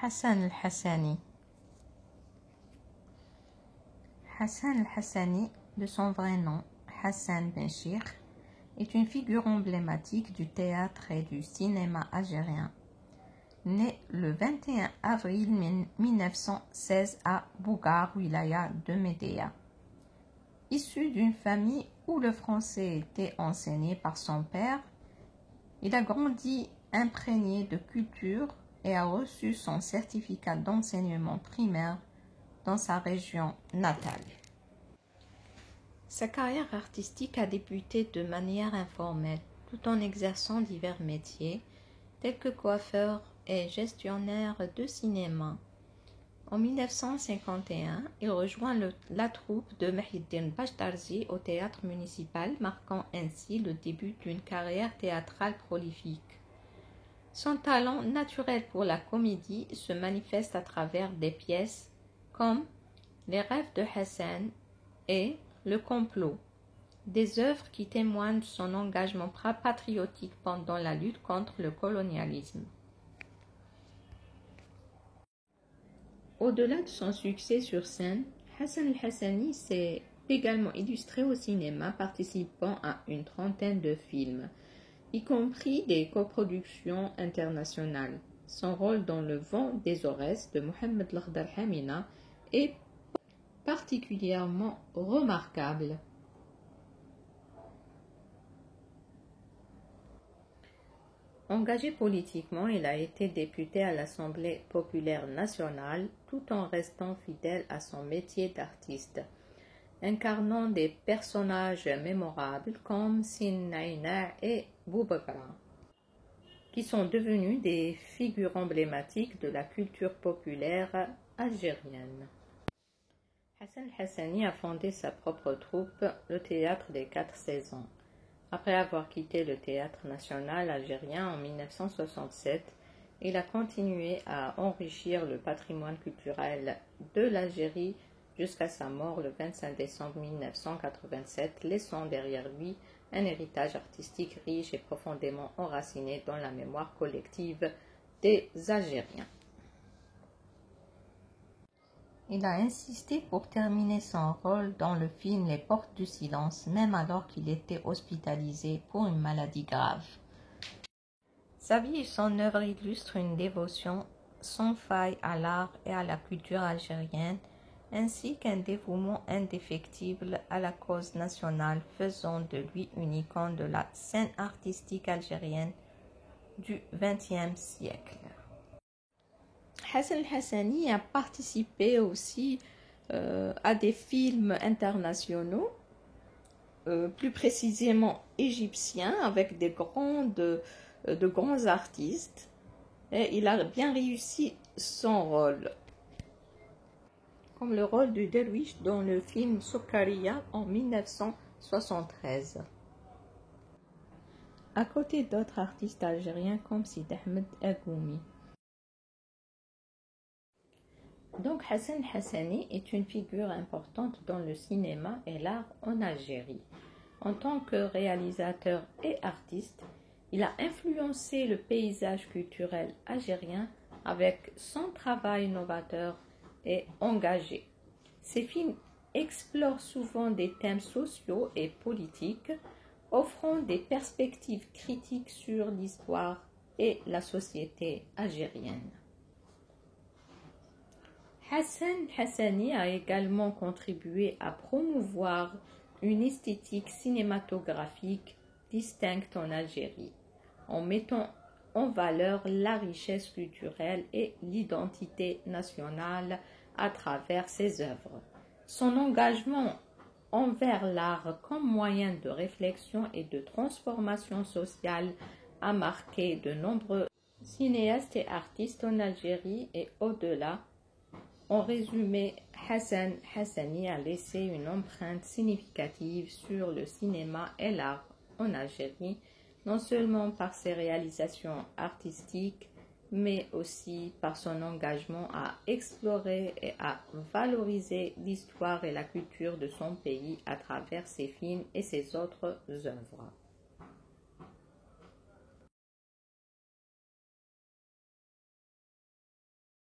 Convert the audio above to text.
Hassan el-Hassani. Hassan el-Hassani, de son vrai nom, Hassan Benchir, est une figure emblématique du théâtre et du cinéma algérien. Né le 21 avril 1916 à Bougar, wilaya de Médéa. Issu d'une famille où le français était enseigné par son père, il a grandi imprégné de culture et a reçu son certificat d'enseignement primaire dans sa région natale. Sa carrière artistique a débuté de manière informelle, tout en exerçant divers métiers, tels que coiffeur et gestionnaire de cinéma. En 1951, il rejoint la troupe de Mehieddine Bachtarzi au théâtre municipal, marquant ainsi le début d'une carrière théâtrale prolifique. Son talent naturel pour la comédie se manifeste à travers des pièces comme Les rêves de Hassan et Le complot, des œuvres qui témoignent de son engagement patriotique pendant la lutte contre le colonialisme. Au-delà de son succès sur scène, Hassan el-Hassani s'est également illustré au cinéma, participant à une trentaine de films, y compris des coproductions internationales. Son rôle dans Le vent des Aurès de Mohamed Lakhdar Hamina est particulièrement remarquable. Engagé politiquement, il a été député à l'Assemblée populaire nationale tout en restant fidèle à son métier d'artiste, incarnant des personnages mémorables comme Sin Naïna et Boubakra, qui sont devenus des figures emblématiques de la culture populaire algérienne. Hassan el-Hassani a fondé sa propre troupe, le Théâtre des 4 saisons. Après avoir quitté le Théâtre national algérien en 1967, il a continué à enrichir le patrimoine culturel de l'Algérie jusqu'à sa mort le 25 décembre 1987, laissant derrière lui un héritage artistique riche et profondément enraciné dans la mémoire collective des Algériens. Il a insisté pour terminer son rôle dans le film Les Portes du Silence, même alors qu'il était hospitalisé pour une maladie grave. Sa vie et son œuvre illustrent une dévotion sans faille à l'art et à la culture algérienne, ainsi qu'un dévouement indéfectible à la cause nationale, faisant de lui une icône de la scène artistique algérienne du XXe siècle. Hassan el-Hassani a participé aussi à des films internationaux, plus précisément égyptiens, avec de grands artistes, et il a bien réussi son rôle, comme le rôle du derviche dans le film Sokaria en 1973, à côté d'autres artistes algériens comme Sid Ahmed Agoumi. Donc Hassan el-Hassani est une figure importante dans le cinéma et l'art en Algérie. En tant que réalisateur et artiste, il a influencé le paysage culturel algérien avec son travail novateur et engagé. Ses films explorent souvent des thèmes sociaux et politiques, offrant des perspectives critiques sur l'histoire et la société algérienne. Hassan el-Hassani a également contribué à promouvoir une esthétique cinématographique distincte en Algérie, en mettant en valeur la richesse culturelle et l'identité nationale à travers ses œuvres. Son engagement envers l'art comme moyen de réflexion et de transformation sociale a marqué de nombreux cinéastes et artistes en Algérie et au-delà. En résumé, Hassan el-Hassani a laissé une empreinte significative sur le cinéma et l'art en Algérie, non seulement par ses réalisations artistiques, mais aussi par son engagement à explorer et à valoriser l'histoire et la culture de son pays à travers ses films et ses autres œuvres.